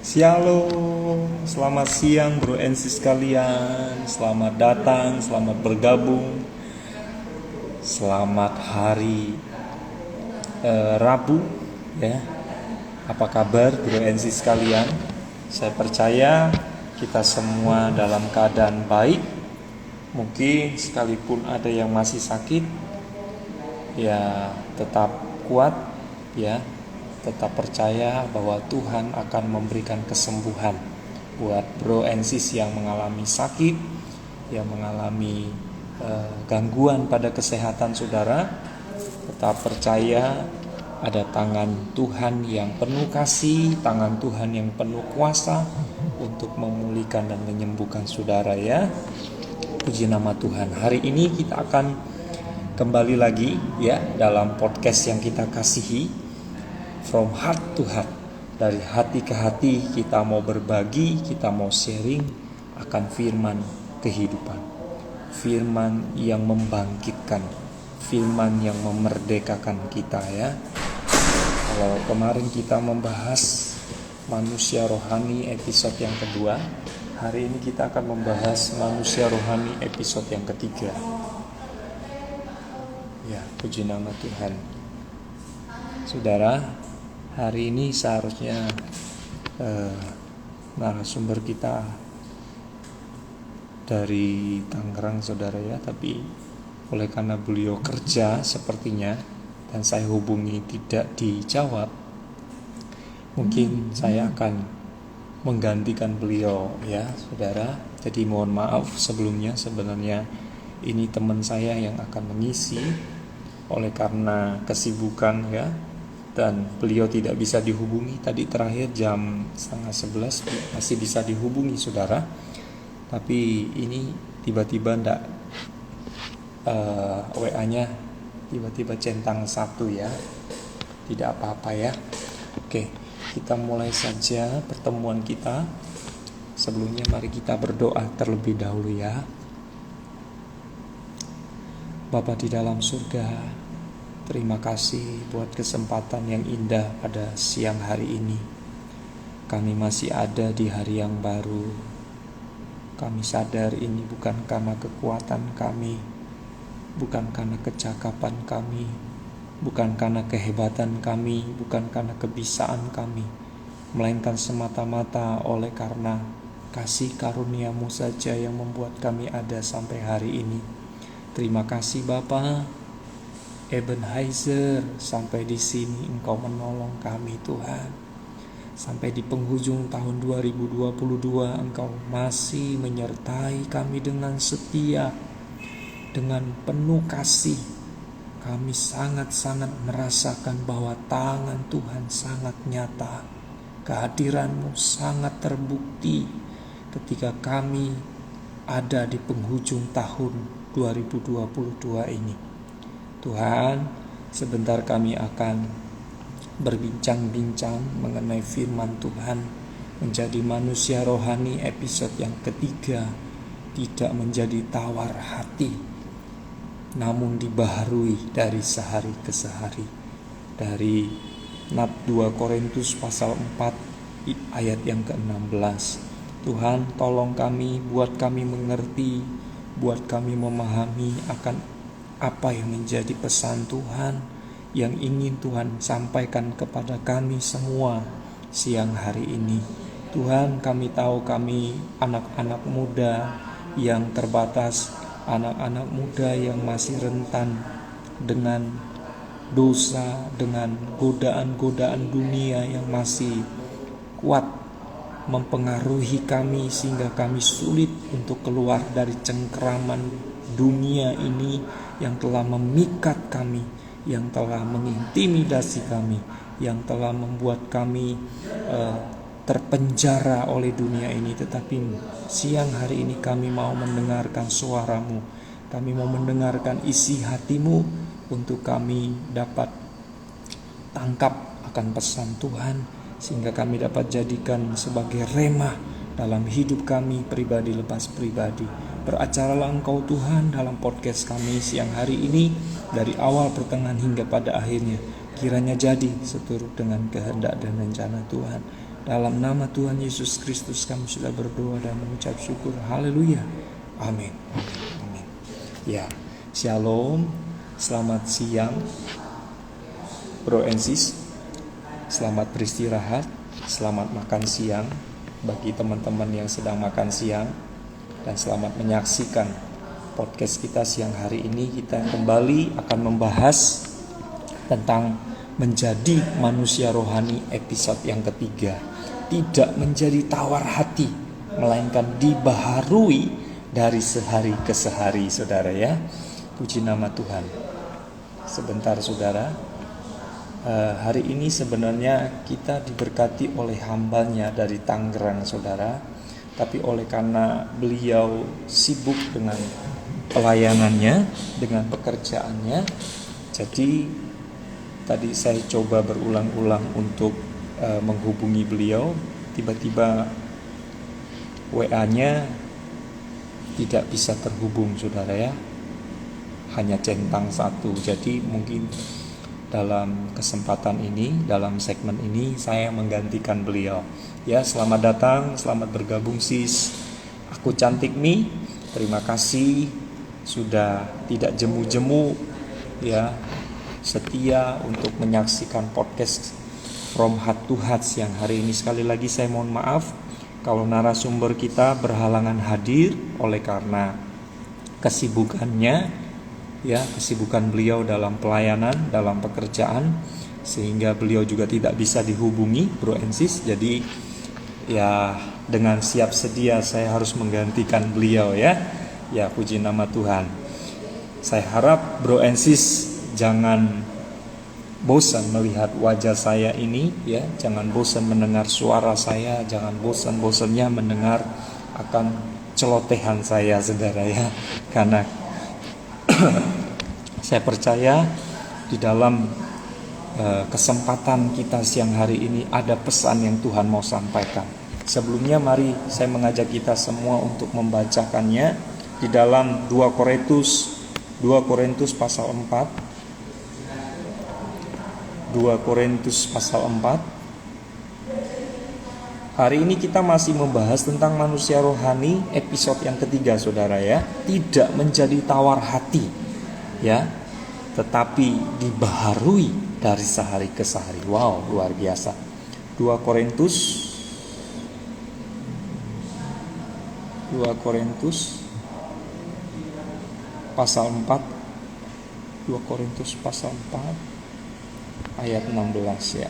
Shalom, selamat siang bro and sis sekalian. Selamat datang, selamat bergabung. Selamat hari Rabu ya. Apa kabar bro and sis sekalian? Saya percaya kita semua dalam keadaan baik. Mungkin sekalipun ada yang masih sakit, ya tetap kuat ya. Tetap percaya bahwa Tuhan akan memberikan kesembuhan buat bro and sis yang mengalami sakit, yang mengalami gangguan pada kesehatan saudara. Tetap percaya ada tangan Tuhan yang penuh kasih, tangan Tuhan yang penuh kuasa untuk memulihkan dan menyembuhkan saudara ya. Puji nama Tuhan. Hari ini kita akan kembali lagi ya dalam podcast yang kita kasihi, From Heart to Heart. Dari hati ke hati kita mau berbagi, kita mau sharing akan firman kehidupan, firman yang membangkitkan, firman yang memerdekakan kita ya. Kalau kemarin kita membahas manusia rohani episode yang kedua, hari ini kita akan membahas manusia rohani episode yang ketiga. Ya, puji nama Tuhan. Saudara, hari ini seharusnya narasumber kita dari Tangerang saudara ya, tapi oleh karena beliau kerja sepertinya dan saya hubungi tidak dijawab, mungkin saya akan menggantikan beliau ya saudara. Jadi mohon maaf sebelumnya, sebenarnya ini teman saya yang akan mengisi oleh karena kesibukan ya, dan beliau tidak bisa dihubungi. Tadi terakhir jam 10:30 masih bisa dihubungi saudara, tapi ini tiba-tiba ndak WA-nya tiba-tiba centang 1 ya. Tidak apa-apa ya. Oke, kita mulai saja pertemuan kita. Sebelumnya mari kita berdoa terlebih dahulu ya. Bapa di dalam surga, terima kasih buat kesempatan yang indah pada siang hari ini. Kami masih ada di hari yang baru. Kami sadar ini bukan karena kekuatan kami, bukan karena kecakapan kami, bukan karena kehebatan kami, bukan karena kebisaan kami, melainkan semata-mata oleh karena kasih karunia-Mu saja yang membuat kami ada sampai hari ini. Terima kasih Bapa. Ebenezer, sampai di sini Engkau menolong kami Tuhan. Sampai di penghujung tahun 2022 Engkau masih menyertai kami dengan setia, dengan penuh kasih. Kami sangat-sangat merasakan bahwa tangan Tuhan sangat nyata. Kehadiran-Mu sangat terbukti ketika kami ada di penghujung tahun 2022 ini. Tuhan, sebentar kami akan berbincang-bincang mengenai firman Tuhan. Menjadi manusia rohani episode yang ketiga, tidak menjadi tawar hati, namun dibaharui dari sehari ke sehari. Dari Nat 2 Korintus pasal 4 ayat yang ke-16. Tuhan, tolong kami, buat kami mengerti, buat kami memahami akan apa yang menjadi pesan Tuhan yang ingin Tuhan sampaikan kepada kami semua siang hari ini. Tuhan, kami tahu kami anak-anak muda yang terbatas, anak-anak muda yang masih rentan dengan dosa, dengan godaan-godaan dunia yang masih kuat mempengaruhi kami sehingga kami sulit untuk keluar dari cengkeraman dunia ini yang telah memikat kami, yang telah mengintimidasi kami, yang telah membuat kami terpenjara oleh dunia ini. Tetapi siang hari ini kami mau mendengarkan suara-Mu, kami mau mendengarkan isi hati-Mu untuk kami dapat tangkap akan pesan Tuhan, sehingga kami dapat jadikan sebagai remah dalam hidup kami pribadi lepas pribadi. Beracaralah Engkau Tuhan dalam podcast kami siang hari ini, dari awal pertengahan hingga pada akhirnya. Kiranya jadi seturut dengan kehendak dan rencana Tuhan. Dalam nama Tuhan Yesus Kristus kami sudah berdoa dan mengucap syukur. Haleluya. Amin. Amin. Ya, shalom. Selamat siang Bro and Sis. Selamat beristirahat. Selamat makan siang bagi teman-teman yang sedang makan siang. Dan selamat menyaksikan podcast kita siang hari ini. Kita kembali akan membahas tentang menjadi manusia rohani episode yang ketiga. Tidak menjadi tawar hati, melainkan dibaharui dari sehari ke sehari, saudara ya. Puji nama Tuhan. Sebentar saudara, hari ini sebenarnya kita diberkati oleh hambanya dari Tangerang saudara. Tapi oleh karena beliau sibuk dengan pelayanannya, dengan pekerjaannya, jadi tadi saya coba berulang-ulang untuk menghubungi beliau. Tiba-tiba WA-nya tidak bisa terhubung saudara ya. Hanya centang satu. Jadi mungkin dalam kesempatan ini, dalam segmen ini saya menggantikan beliau. Ya, selamat datang, selamat bergabung sis. Aku Cantik Mi. Terima kasih sudah tidak jemu-jemu ya, setia untuk menyaksikan podcast From Heart to Heart yang hari ini. Sekali lagi saya mohon maaf kalau narasumber kita berhalangan hadir oleh karena kesibukannya ya, kesibukan beliau dalam pelayanan, dalam pekerjaan, sehingga beliau juga tidak bisa dihubungi Bro and Sis. Jadi ya dengan siap sedia saya harus menggantikan beliau ya. Ya, puji nama Tuhan. Saya harap Bro and Sis jangan bosan melihat wajah saya ini ya, jangan bosan mendengar suara saya, jangan bosan-bosannya mendengar akan celotehan saya saudara ya. Karena saya percaya di dalam kesempatan kita siang hari ini ada pesan yang Tuhan mau sampaikan. Sebelumnya mari saya mengajak kita semua untuk membacakannya di dalam 2 Korintus pasal 4. 2 Korintus pasal 4. Hari ini kita masih membahas tentang manusia rohani episode yang ketiga saudara ya. Tidak menjadi tawar hati ya, tetapi dibaharui dari sehari ke sehari. Wow, luar biasa. 2 Korintus pasal 4. 2 Korintus pasal 4 ayat 16 ya.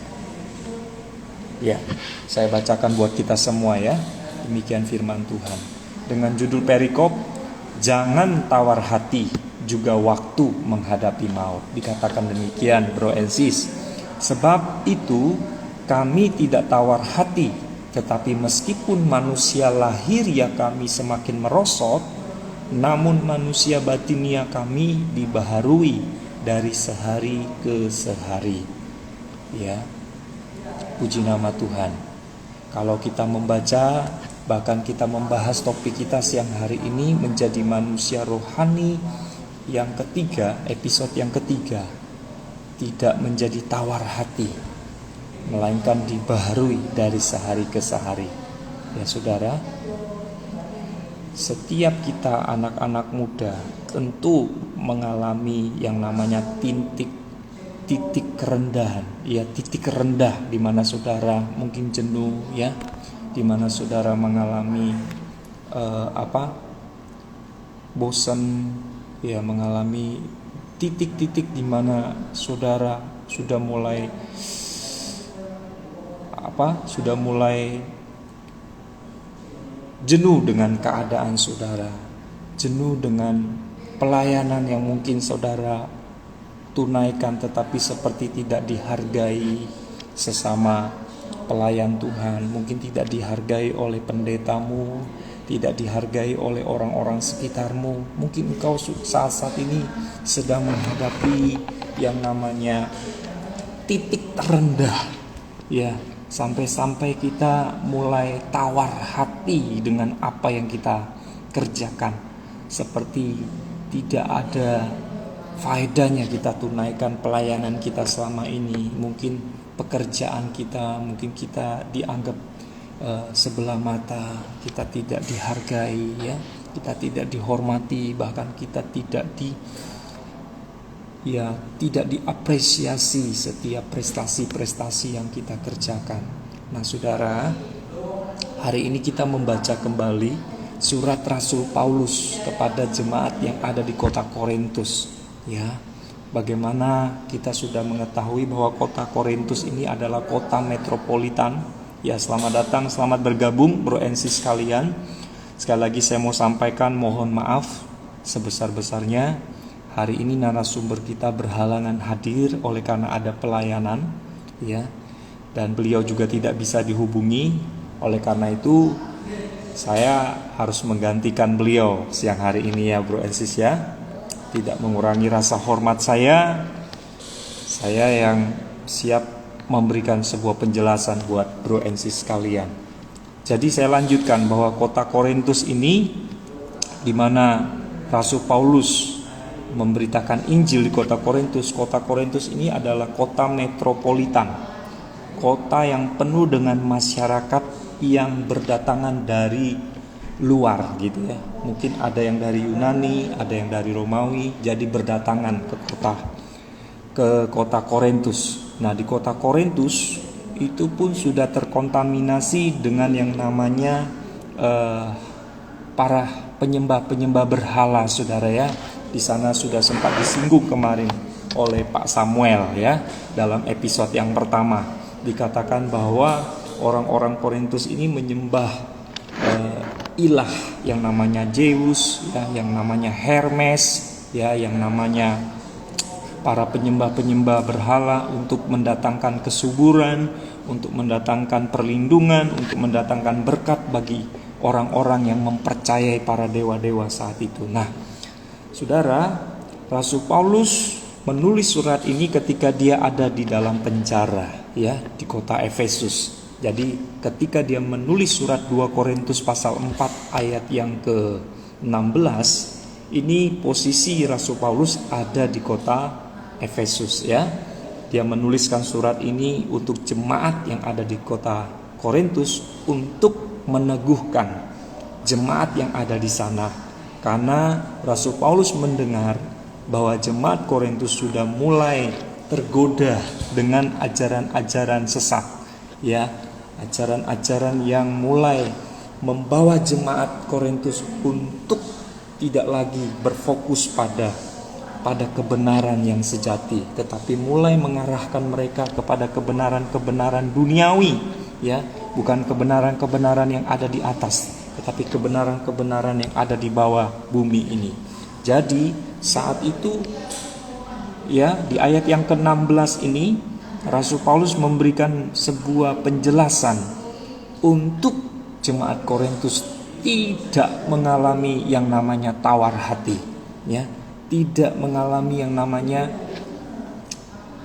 Ya, saya bacakan buat kita semua ya. Demikian firman Tuhan. Dengan judul perikop, jangan tawar hati juga waktu menghadapi maut. Dikatakan demikian Bro and Sis. Sebab itu kami tidak tawar hati, tetapi meskipun manusia lahir ya kami semakin merosot, namun manusia batinia kami dibaharui dari sehari ke sehari. Ya, puji nama Tuhan. Kalau kita membaca, bahkan kita membahas topik kita siang hari ini menjadi manusia rohani yang ketiga, episode yang ketiga. Tidak menjadi tawar hati, melainkan dibaharui dari sehari ke sehari. Ya saudara, setiap kita anak-anak muda tentu mengalami yang namanya titik kerendahan, ya titik rendah di mana saudara mungkin jenuh ya, di mana saudara mengalami bosan ya, mengalami titik-titik di mana saudara sudah mulai jenuh dengan keadaan saudara, jenuh dengan pelayanan yang mungkin saudara tunaikan tetapi seperti tidak dihargai sesama pelayan Tuhan, mungkin tidak dihargai oleh pendetamu, tidak dihargai oleh orang-orang sekitarmu. Mungkin engkau saat ini sedang menghadapi yang namanya titik terendah ya, sampai-sampai kita mulai tawar hati dengan apa yang kita kerjakan, seperti tidak ada faedahnya kita tunaikan pelayanan kita selama ini. Mungkin pekerjaan kita, mungkin kita dianggap sebelah mata, kita tidak dihargai, ya, kita tidak dihormati, bahkan kita tidak diapresiasi setiap prestasi-prestasi yang kita kerjakan. Nah, saudara, hari ini kita membaca kembali surat Rasul Paulus kepada jemaat yang ada di kota Korintus, ya. Bagaimana kita sudah mengetahui bahwa kota Korintus ini adalah kota metropolitan. Ya, selamat datang, selamat bergabung Bro and Sis sekalian. Sekali lagi saya mau sampaikan mohon maaf sebesar-besarnya. Hari ini narasumber kita berhalangan hadir oleh karena ada pelayanan, ya. Dan beliau juga tidak bisa dihubungi. Oleh karena itu saya harus menggantikan beliau siang hari ini, ya Bro and Sis, ya. Tidak mengurangi rasa hormat saya yang siap memberikan sebuah penjelasan buat Bro and Sis sekalian. Jadi saya lanjutkan bahwa kota Korintus ini, di mana Rasul Paulus memberitakan Injil di kota Korintus. Kota Korintus ini adalah kota metropolitan, kota yang penuh dengan masyarakat yang berdatangan dari luar, gitu ya. Mungkin ada yang dari Yunani, ada yang dari Romawi, jadi berdatangan ke kota Korintus. Nah, di kota Korintus itu pun sudah terkontaminasi dengan yang namanya para penyembah berhala, saudara, ya. Di sana sudah sempat disinggung kemarin oleh Pak Samuel, ya, dalam episode yang pertama. Dikatakan bahwa orang-orang Korintus ini menyembah ilah yang namanya Zeus, ya, yang namanya Hermes, ya, yang namanya para penyembah berhala untuk mendatangkan kesuburan, untuk mendatangkan perlindungan, untuk mendatangkan berkat bagi orang-orang yang mempercayai para dewa-dewa saat itu. Nah, saudara, Rasul Paulus menulis surat ini ketika dia ada di dalam penjara, ya, di kota Efesus. Jadi ketika dia menulis surat 2 Korintus pasal 4 ayat yang ke-16, ini posisi Rasul Paulus ada di kota Efesus, ya. Dia menuliskan surat ini untuk jemaat yang ada di kota Korintus untuk meneguhkan jemaat yang ada di sana. Karena Rasul Paulus mendengar bahwa jemaat Korintus sudah mulai tergoda dengan ajaran-ajaran sesat, ya. Ajaran-ajaran yang mulai membawa jemaat Korintus untuk tidak lagi berfokus pada kebenaran yang sejati, tetapi mulai mengarahkan mereka kepada kebenaran-kebenaran duniawi, ya, bukan kebenaran-kebenaran yang ada di atas, tetapi kebenaran-kebenaran yang ada di bawah bumi ini. Jadi saat itu, ya, di ayat yang ke-16 ini Rasul Paulus memberikan sebuah penjelasan untuk jemaat Korintus tidak mengalami yang namanya tawar hati, ya. Tidak mengalami yang namanya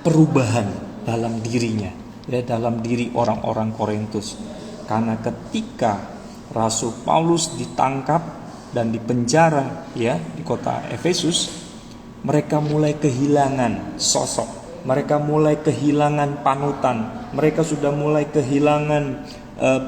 perubahan dalam dirinya, ya, dalam diri orang-orang Korintus. Karena ketika Rasul Paulus ditangkap dan dipenjara, ya, di kota Efesus, mereka mulai kehilangan sosok, mereka mulai kehilangan panutan, mereka sudah mulai kehilangan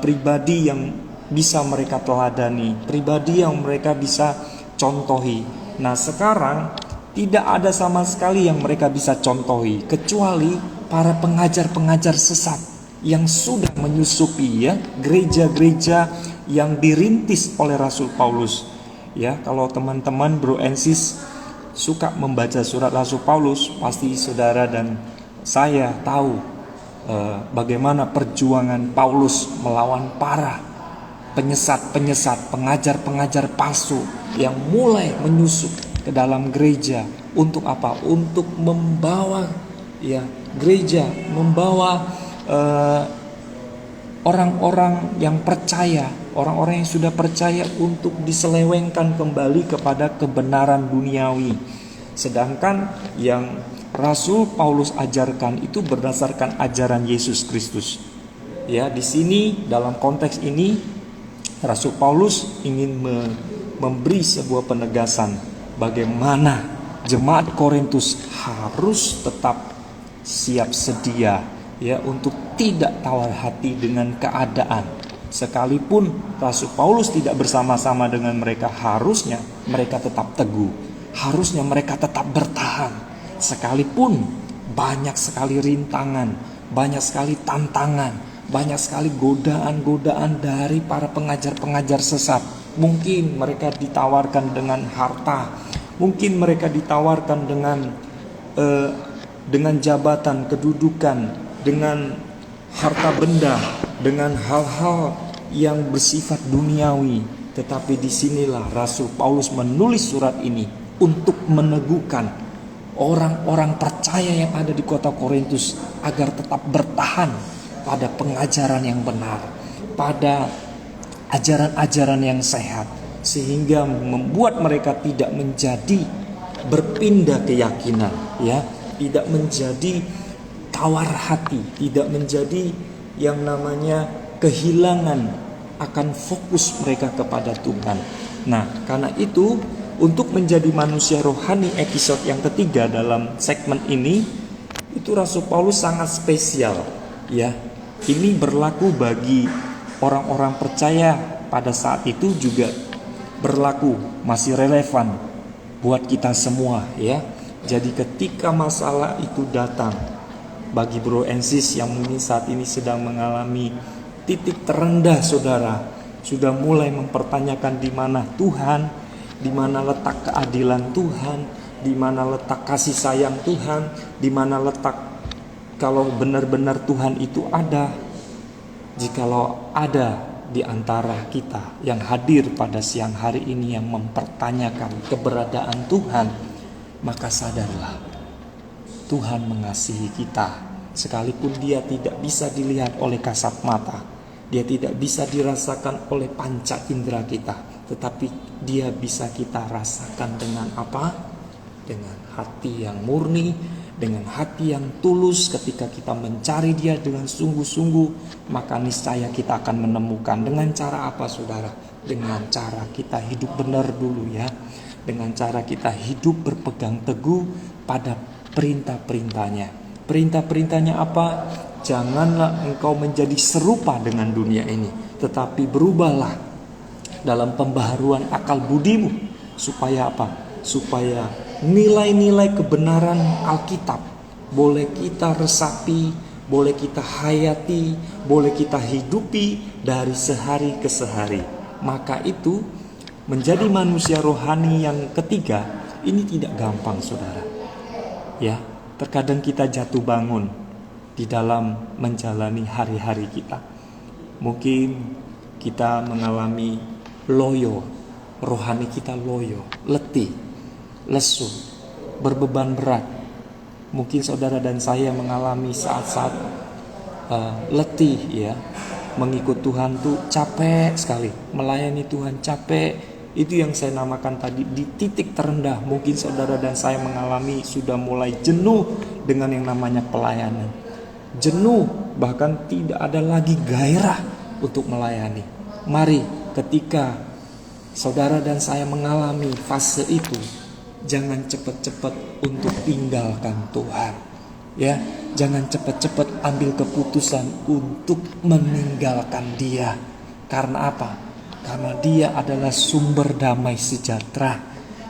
pribadi yang bisa mereka teladani, pribadi yang mereka bisa contohi. Nah, sekarang tidak ada sama sekali yang mereka bisa contohi kecuali para pengajar-pengajar sesat yang sudah menyusupi, ya, gereja-gereja yang dirintis oleh Rasul Paulus. Ya, kalau teman-teman Bro and Sis suka membaca surat Rasul Paulus, pasti saudara dan saya tahu bagaimana perjuangan Paulus melawan para penyesat-penyesat, pengajar-pengajar palsu yang mulai menyusup ke dalam gereja. Untuk apa? Untuk membawa, ya, gereja, membawa orang-orang yang percaya, orang-orang yang sudah percaya untuk diselewengkan kembali kepada kebenaran duniawi. Sedangkan yang Rasul Paulus ajarkan itu berdasarkan ajaran Yesus Kristus. Ya, di sini dalam konteks ini Rasul Paulus ingin memberi sebuah penegasan bagaimana jemaat Korintus harus tetap siap sedia ya, untuk tidak tawar hati dengan keadaan. Sekalipun Rasul Paulus tidak bersama-sama dengan mereka, harusnya mereka tetap teguh, harusnya mereka tetap bertahan. Sekalipun banyak sekali rintangan, banyak sekali tantangan, banyak sekali godaan-godaan dari para pengajar-pengajar sesat. Mungkin mereka ditawarkan dengan harta, mungkin mereka ditawarkan dengan jabatan, kedudukan, dengan harta benda, dengan hal-hal yang bersifat duniawi. Tetapi disinilah Rasul Paulus menulis surat ini untuk meneguhkan orang-orang percaya yang ada di kota Korintus agar tetap bertahan pada pengajaran yang benar, pada ajaran-ajaran yang sehat, sehingga membuat mereka tidak menjadi berpindah keyakinan, ya, tidak menjadi tawar hati, tidak menjadi yang namanya kehilangan akan fokus mereka kepada Tuhan. Nah, karena itu untuk menjadi manusia rohani episode yang ketiga dalam segmen ini, itu Rasul Paulus sangat spesial, ya. Ini berlaku bagi orang-orang percaya pada saat itu, juga berlaku, masih relevan buat kita semua, ya. Jadi ketika masalah itu datang bagi bro and sis yang mungkin saat ini sedang mengalami titik terendah, saudara, sudah mulai mempertanyakan di mana Tuhan, di mana letak keadilan Tuhan, di mana letak kasih sayang Tuhan, di mana letak kalau benar-benar Tuhan itu ada. Jikalau ada di antara kita yang hadir pada siang hari ini yang mempertanyakan keberadaan Tuhan, maka sadarlah, Tuhan mengasihi kita. Sekalipun dia tidak bisa dilihat oleh kasat mata, dia tidak bisa dirasakan oleh panca indera kita, tetapi dia bisa kita rasakan dengan apa? Dengan hati yang murni, dengan hati yang tulus. Ketika kita mencari dia dengan sungguh-sungguh, maka niscaya kita akan menemukan. Dengan cara apa, saudara? Dengan cara kita hidup benar dulu, ya. Dengan cara kita hidup berpegang teguh pada perintah-perintahnya. Perintah-perintahnya apa? Janganlah engkau menjadi serupa dengan dunia ini, tetapi berubahlah dalam pembaharuan akal budimu. Supaya apa? Supaya nilai-nilai kebenaran Alkitab boleh kita resapi, boleh kita hayati, boleh kita hidupi dari sehari ke sehari. Maka itu menjadi manusia rohani yang ketiga ini tidak gampang, saudara. Ya, terkadang kita jatuh bangun di dalam menjalani hari-hari kita. Mungkin kita mengalami loyo, rohani kita loyo, letih, lesu, berbeban berat. Mungkin saudara dan saya mengalami saat-saat letih, ya. Mengikut Tuhan tuh capek sekali, melayani Tuhan capek. Itu yang saya namakan tadi di titik terendah. Mungkin saudara dan saya mengalami sudah mulai jenuh dengan yang namanya pelayanan. Jenuh, bahkan tidak ada lagi gairah untuk melayani. Mari, ketika saudara dan saya mengalami fase itu, jangan cepat-cepat untuk tinggalkan Tuhan, ya. Jangan cepat-cepat ambil keputusan untuk meninggalkan Dia. Karena apa? Karena Dia adalah sumber damai sejahtera,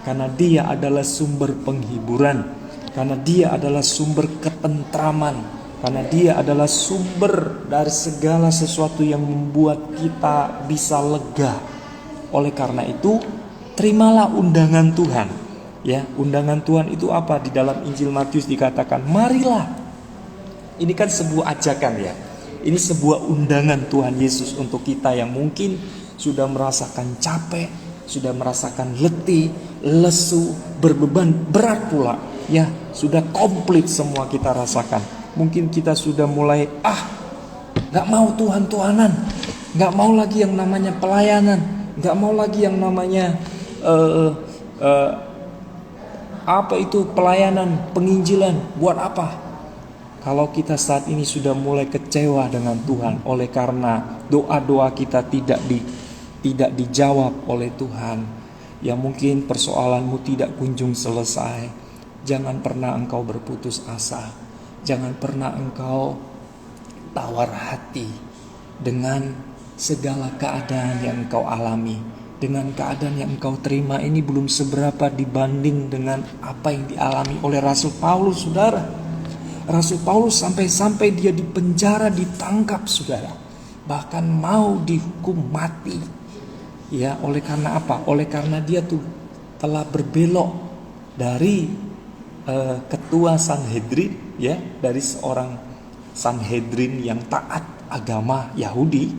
karena Dia adalah sumber penghiburan, karena Dia adalah sumber ketentraman, karena Dia adalah sumber dari segala sesuatu yang membuat kita bisa lega. Oleh karena itu, terimalah undangan Tuhan. Ya, undangan Tuhan itu apa? Di dalam Injil Matius dikatakan, marilah. Ini kan sebuah ajakan, ya. Ini sebuah undangan Tuhan Yesus untuk kita yang mungkin sudah merasakan capek, sudah merasakan letih, lesu, berbeban berat pula, ya. Sudah komplit semua kita rasakan. Mungkin kita sudah mulai gak mau Tuhan-Tuhanan, gak mau lagi yang namanya pelayanan, gak mau lagi yang namanya pelayanan, penginjilan. Buat apa? Kalau kita saat ini sudah mulai kecewa dengan Tuhan oleh karena doa-doa kita tidak dijawab oleh Tuhan, ya mungkin persoalanmu tidak kunjung selesai. Jangan pernah engkau berputus asa. Jangan pernah engkau tawar hati dengan segala keadaan yang engkau alami, dengan keadaan yang engkau terima ini belum seberapa dibanding dengan apa yang dialami oleh Rasul Paulus, saudara. Rasul Paulus sampai-sampai dia dipenjara, ditangkap, saudara. Bahkan mau dihukum mati. Ya, oleh karena apa? Oleh karena dia tuh telah berbelok dari ketua Sanhedrin, ya, dari seorang Sanhedrin yang taat agama Yahudi,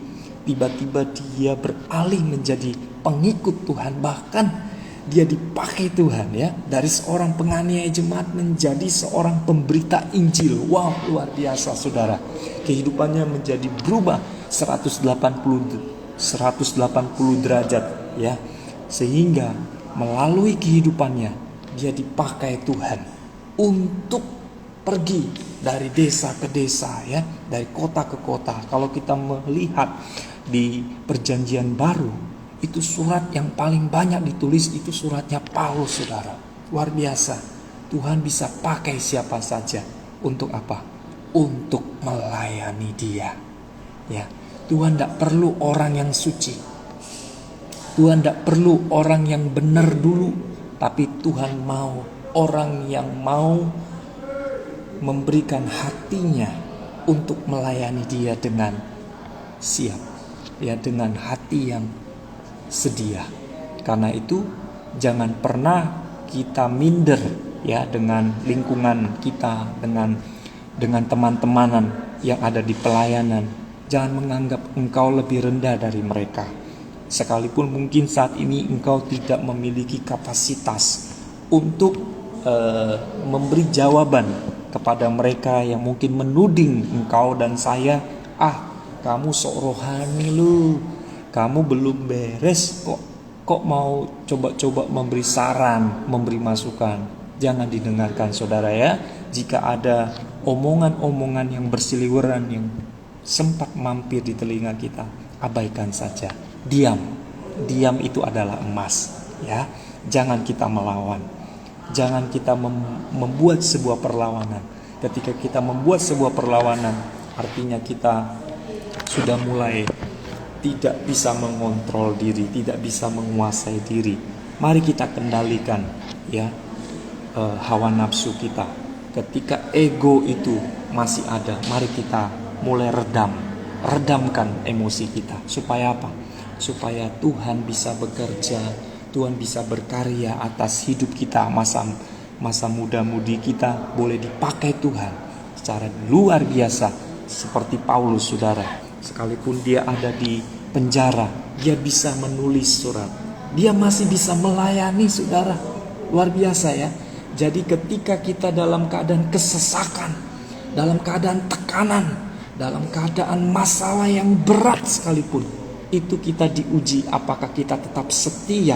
tiba-tiba dia beralih menjadi pengikut Tuhan, bahkan dia dipakai Tuhan, ya, dari seorang penganiaya jemaat menjadi seorang pemberita Injil. Wow, luar biasa, saudara. Kehidupannya menjadi berubah 180 derajat, ya, sehingga melalui kehidupannya dia dipakai Tuhan untuk pergi dari desa ke desa, ya, dari kota ke kota. Kalau kita melihat di Perjanjian Baru, itu surat yang paling banyak ditulis itu suratnya Paulus, saudara. Luar biasa. Tuhan bisa pakai siapa saja untuk apa? Untuk melayani Dia. Ya, Tuhan tidak perlu orang yang suci. Tuhan tidak perlu orang yang benar dulu, tapi Tuhan mau orang yang mau memberikan hatinya untuk melayani Dia dengan siap, ya, dengan hati yang sedia. Karena itu jangan pernah kita minder, ya, dengan lingkungan kita, dengan teman-temanan yang ada di pelayanan. Jangan menganggap engkau lebih rendah dari mereka. Sekalipun mungkin saat ini engkau tidak memiliki kapasitas untuk memberi jawaban kepada mereka yang mungkin menuding engkau dan saya, kamu sok rohani lu, kamu belum beres kok mau coba-coba memberi saran, memberi masukan. Jangan didengarkan, saudara, ya. Jika ada omongan-omongan yang berseliweran yang sempat mampir di telinga kita, abaikan saja. Diam itu adalah emas, ya. Jangan kita melawan. Jangan kita membuat sebuah perlawanan. Ketika kita membuat sebuah perlawanan, artinya kita sudah mulai tidak bisa mengontrol diri, tidak bisa menguasai diri. Mari kita kendalikan, ya, hawa nafsu kita. Ketika ego itu masih ada, mari kita mulai redamkan emosi kita. Supaya apa? Supaya Tuhan bisa bekerja, Tuhan bisa berkarya atas hidup kita. Masa muda-mudi kita boleh dipakai Tuhan secara luar biasa. Seperti Paulus, saudara, sekalipun dia ada di penjara, dia bisa menulis surat, dia masih bisa melayani, saudara. Luar biasa, ya. Jadi ketika kita dalam keadaan kesesakan, dalam keadaan tekanan, dalam keadaan masalah yang berat sekalipun, itu kita diuji apakah kita tetap setia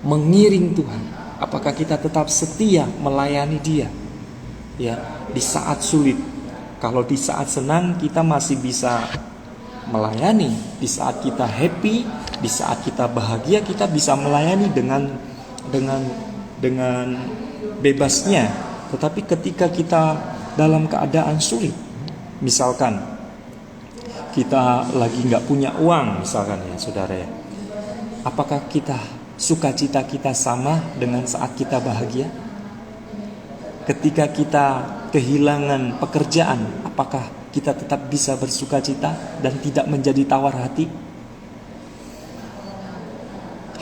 mengiring Tuhan, apakah kita tetap setia melayani Dia, ya, di saat sulit. Kalau di saat senang kita masih bisa melayani, di saat kita happy, di saat kita bahagia, kita bisa melayani dengan bebasnya. Tetapi ketika kita dalam keadaan sulit, misalkan kita lagi nggak punya uang, misalkan, ya, saudara, ya, apakah sukacita kita sama dengan saat kita bahagia? Ketika kita kehilangan pekerjaan, apakah kita tetap bisa bersukacita dan tidak menjadi tawar hati?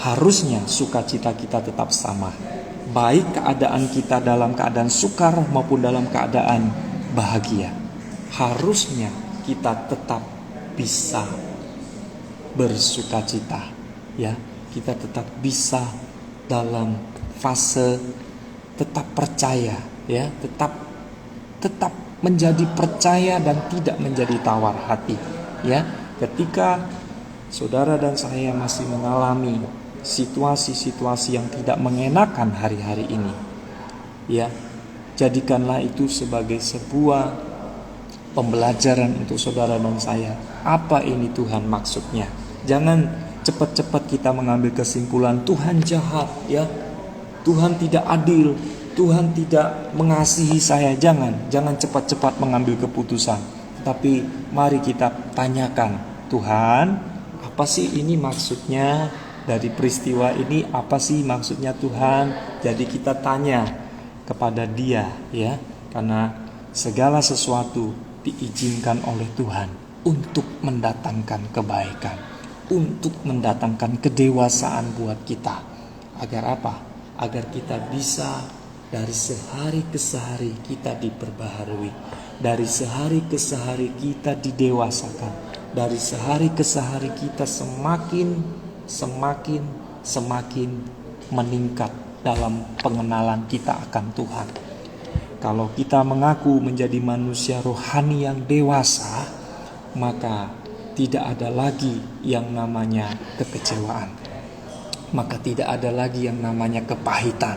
Harusnya sukacita kita tetap sama, baik keadaan kita dalam keadaan sukar maupun dalam keadaan bahagia. Harusnya kita tetap bisa bersukacita, ya. Kita tetap bisa dalam fase tetap percaya, ya, tetap menjadi percaya dan tidak menjadi tawar hati, ya. Ketika saudara dan saya masih mengalami situasi-situasi yang tidak mengenakan hari-hari ini, ya, jadikanlah itu sebagai sebuah pembelajaran untuk saudara dan saya. Apa ini Tuhan maksudnya? Jangan cepat-cepat kita mengambil kesimpulan Tuhan jahat, ya, Tuhan tidak adil, Tuhan tidak mengasihi saya. Jangan cepat-cepat mengambil keputusan. Tapi mari kita tanyakan, Tuhan, apa sih ini maksudnya dari peristiwa ini? Apa sih maksudnya Tuhan? Jadi kita tanya kepada Dia, ya. Karena segala sesuatu diizinkan oleh Tuhan untuk mendatangkan kebaikan, untuk mendatangkan kedewasaan buat kita. Agar apa? Agar kita bisa dari sehari ke sehari kita diperbaharui, dari sehari ke sehari kita didewasakan, dari sehari ke sehari kita semakin meningkat dalam pengenalan kita akan Tuhan. Kalau kita mengaku menjadi manusia rohani yang dewasa, maka tidak ada lagi yang namanya kekecewaan, maka tidak ada lagi yang namanya kepahitan,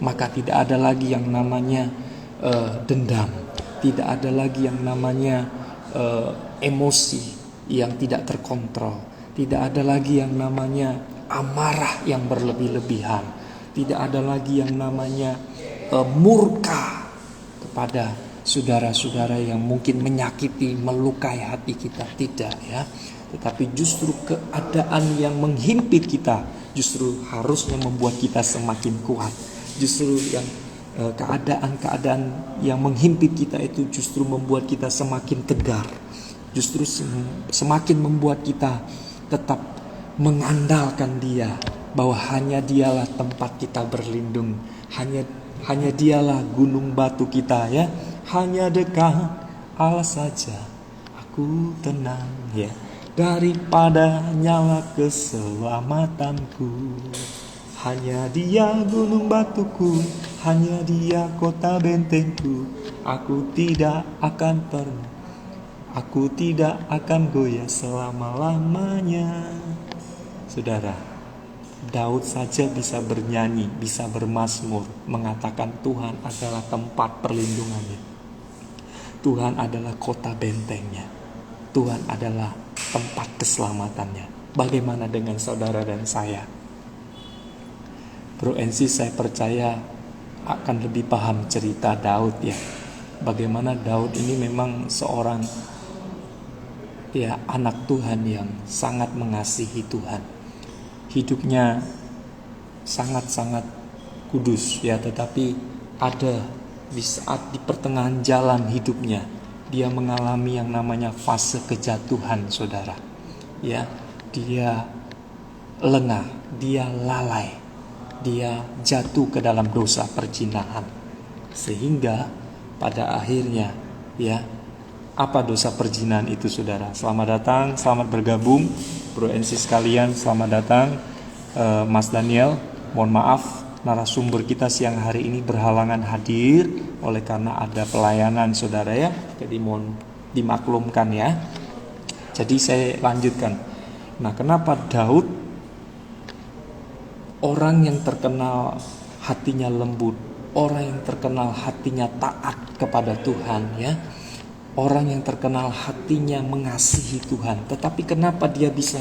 maka tidak ada lagi yang namanya dendam, tidak ada lagi yang namanya emosi yang tidak terkontrol, tidak ada lagi yang namanya amarah yang berlebih-lebihan, tidak ada lagi yang namanya murka kepada saudara-saudara yang mungkin menyakiti, melukai hati kita. Tidak, ya. Tetapi justru keadaan yang menghimpit kita justru harusnya membuat kita semakin kuat. Justru yang keadaan-keadaan yang menghimpit kita itu justru membuat kita semakin tegar. Justru semakin membuat kita tetap mengandalkan Dia, bahwa hanya Dialah tempat kita berlindung, hanya Dialah gunung batu kita, ya. Hanya dekat Allah saja aku tenang, ya. Daripada nyala keselamatanku, hanya Dia gunung batuku, hanya Dia kota bentengku. Aku tidak akan goyah selama-lamanya. Saudara, Daud saja bisa bernyanyi, bisa bermazmur, mengatakan Tuhan adalah tempat perlindungannya, Tuhan adalah kota bentengnya, Tuhan adalah tempat keselamatannya. Bagaimana dengan saudara dan saya? Bro and sis, saya percaya akan lebih paham cerita Daud, ya. Bagaimana Daud ini memang seorang, ya, anak Tuhan yang sangat mengasihi Tuhan. Hidupnya sangat-sangat kudus, ya, tetapi ada di saat di pertengahan jalan hidupnya dia mengalami yang namanya fase kejatuhan, saudara. Ya, dia lengah, dia lalai, dia jatuh ke dalam dosa perzinahan. Sehingga pada akhirnya, ya, apa dosa perzinahan itu, saudara? Selamat datang, selamat bergabung, bro and sis sekalian, selamat datang. Mas Daniel, mohon maaf narasumber kita siang hari ini berhalangan hadir oleh karena ada pelayanan, saudara, ya. Jadi mohon dimaklumkan, ya. Jadi saya lanjutkan. Nah, kenapa Daud, orang yang terkenal hatinya lembut, orang yang terkenal hatinya taat kepada Tuhan, ya, orang yang terkenal hatinya mengasihi Tuhan, tetapi kenapa dia bisa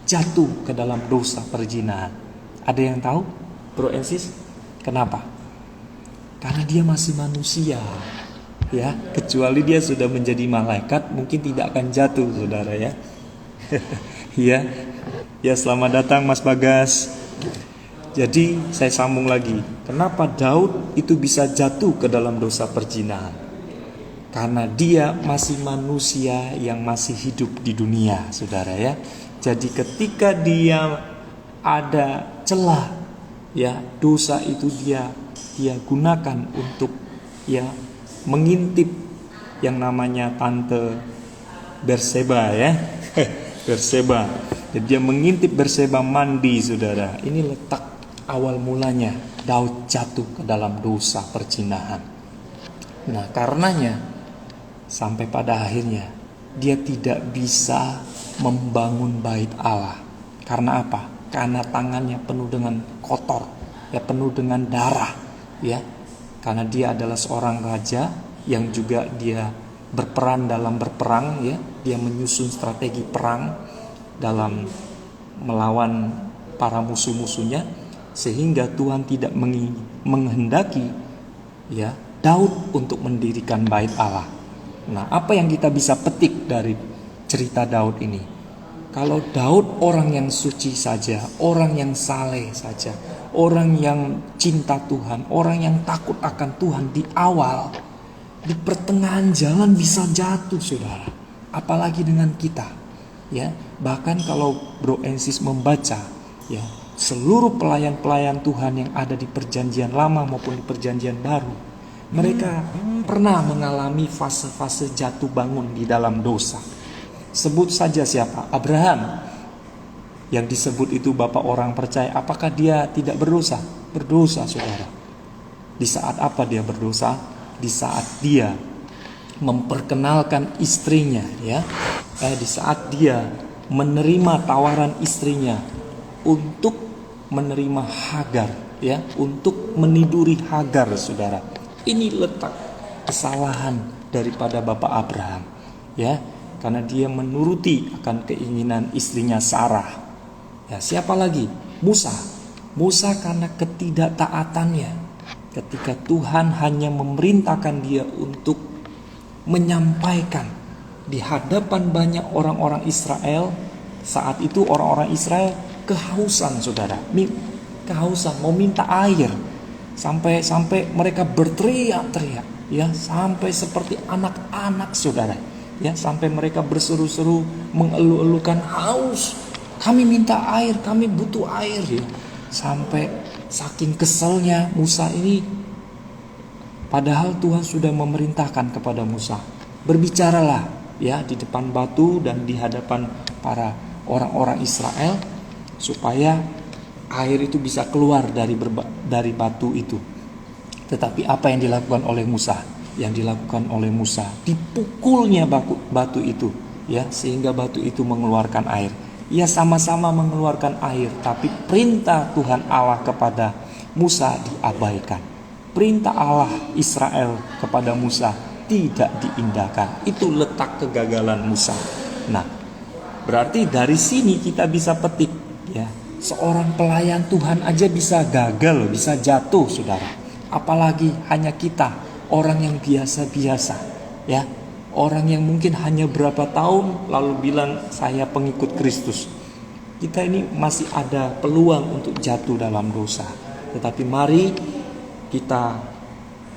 jatuh ke dalam dosa perzinahan? Ada yang tahu, bro and sis? Kenapa? Karena dia masih manusia, ya. Kecuali dia sudah menjadi malaikat, mungkin tidak akan jatuh, saudara, ya. Ya, ya, selamat datang Mas Bagas. Jadi saya sambung lagi. Kenapa Daud itu bisa jatuh ke dalam dosa perzinahan? Karena dia masih manusia yang masih hidup di dunia, saudara, ya. Jadi ketika dia ada celah, ya, dosa itu dia gunakan untuk, ya, mengintip yang namanya tante Berseba, ya. Berseba. Jadi dia mengintip Berseba mandi, saudara. Ini letak awal mulanya Daud jatuh ke dalam dosa perzinahan. Nah, karenanya sampai pada akhirnya dia tidak bisa membangun bait Allah. Karena apa? Karena tangannya penuh dengan kotor, ya, penuh dengan darah, ya. Karena dia adalah seorang raja yang juga dia berperan dalam berperang, ya. Dia menyusun strategi perang dalam melawan para musuh-musuhnya, sehingga Tuhan tidak menghendaki, ya, Daud untuk mendirikan bait Allah. Nah, apa yang kita bisa petik dari cerita Daud ini? Kalau Daud orang yang suci saja, orang yang saleh saja, orang yang cinta Tuhan, orang yang takut akan Tuhan di awal, di pertengahan jalan bisa jatuh, saudara. Apalagi dengan kita, ya. Bahkan kalau Bro Ensis membaca, ya, seluruh pelayan-pelayan Tuhan yang ada di perjanjian lama maupun di perjanjian baru, mereka pernah mengalami fase-fase jatuh bangun di dalam dosa. Sebut saja siapa? Abraham. Yang disebut itu bapak orang percaya. Apakah dia tidak berdosa? Berdosa, saudara. Di saat apa dia berdosa? Di saat dia memperkenalkan istrinya, ya. Di saat dia menerima tawaran istrinya untuk menerima Hagar, ya, untuk meniduri Hagar, saudara. Ini letak kesalahan daripada bapak Abraham, ya. Karena dia menuruti akan keinginan istrinya Sarah. Ya, siapa lagi? Musa. Musa karena ketidaktaatannya. Ketika Tuhan hanya memerintahkan dia untuk menyampaikan di hadapan banyak orang-orang Israel. Saat itu orang-orang Israel kehausan, saudara. Kehausan, mau minta air. Sampai mereka berteriak-teriak, ya, sampai seperti anak-anak, saudara. Ya, sampai mereka berseru-seru, mengeluh-elukan, haus, kami minta air, kami butuh air, ya. Sampai saking keselnya Musa ini, padahal Tuhan sudah memerintahkan kepada Musa, berbicaralah, ya, di depan batu dan di hadapan para orang-orang Israel supaya air itu bisa keluar dari batu itu. Tetapi apa yang dilakukan oleh Musa? Yang dilakukan oleh Musa, dipukulnya batu itu, ya, sehingga batu itu mengeluarkan air. Ya, sama-sama mengeluarkan air, tapi perintah Tuhan Allah kepada Musa diabaikan. Perintah Allah Israel kepada Musa tidak diindahkan. Itu letak kegagalan Musa. Nah, berarti dari sini kita bisa petik, ya, seorang pelayan Tuhan aja bisa gagal, bisa jatuh, saudara. Apalagi hanya kita, orang yang biasa-biasa, ya, orang yang mungkin hanya berapa tahun lalu bilang saya pengikut Kristus. Kita ini masih ada peluang untuk jatuh dalam dosa. Tetapi mari kita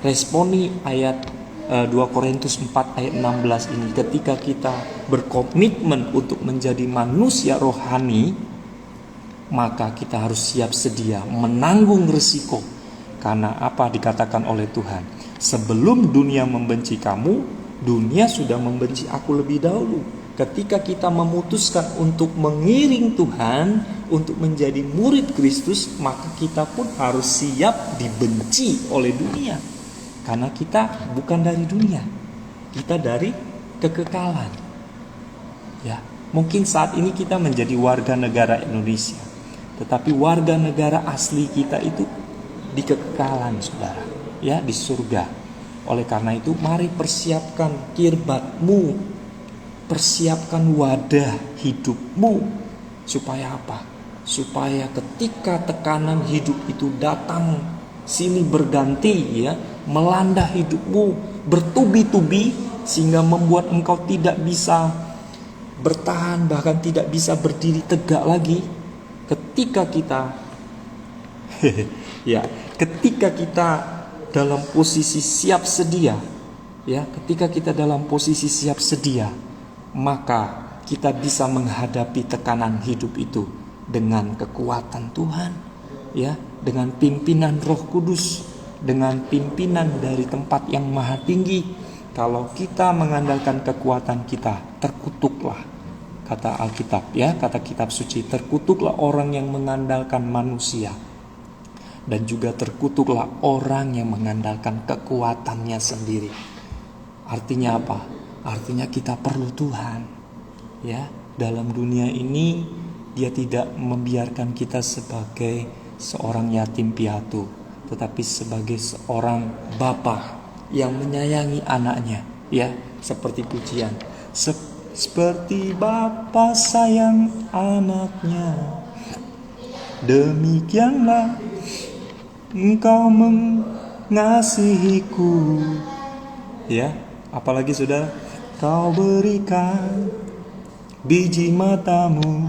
responi ayat 2 Korintus 4 ayat 16 ini. Ketika kita berkomitmen untuk menjadi manusia rohani, maka kita harus siap sedia menanggung risiko. Karena apa dikatakan oleh Tuhan? Sebelum dunia membenci kamu, dunia sudah membenci aku lebih dahulu. Ketika kita memutuskan untuk mengiring Tuhan, untuk menjadi murid Kristus, maka kita pun harus siap dibenci oleh dunia. Karena kita bukan dari dunia, kita dari kekekalan. Ya, mungkin saat ini kita menjadi warga negara Indonesia, tetapi warga negara asli kita itu di kekekalan, saudara, ya, di surga. Oleh karena itu, mari persiapkan kirbatmu, persiapkan wadah hidupmu, supaya apa? Supaya ketika tekanan hidup itu datang silih berganti, ya, melanda hidupmu bertubi-tubi, sehingga membuat engkau tidak bisa bertahan, bahkan tidak bisa berdiri tegak lagi. Ketika kita ya, ketika kita dalam posisi siap sedia, ya, ketika kita dalam posisi siap sedia, maka kita bisa menghadapi tekanan hidup itu dengan kekuatan Tuhan, ya, dengan pimpinan Roh Kudus, dengan pimpinan dari tempat yang maha tinggi. Kalau kita mengandalkan kekuatan kita, terkutuklah, kata Alkitab, ya, kata kitab suci, terkutuklah orang yang mengandalkan manusia. Dan juga terkutuklah orang yang mengandalkan kekuatannya sendiri. Artinya apa? Artinya kita perlu Tuhan, ya. Dalam dunia ini Dia tidak membiarkan kita sebagai seorang yatim piatu, tetapi sebagai seorang bapa yang menyayangi anaknya, ya, seperti pujian. Seperti bapa sayang anaknya, demikianlah Engkau mengasihiku, ya. Apalagi saudara, kau berikan biji matamu,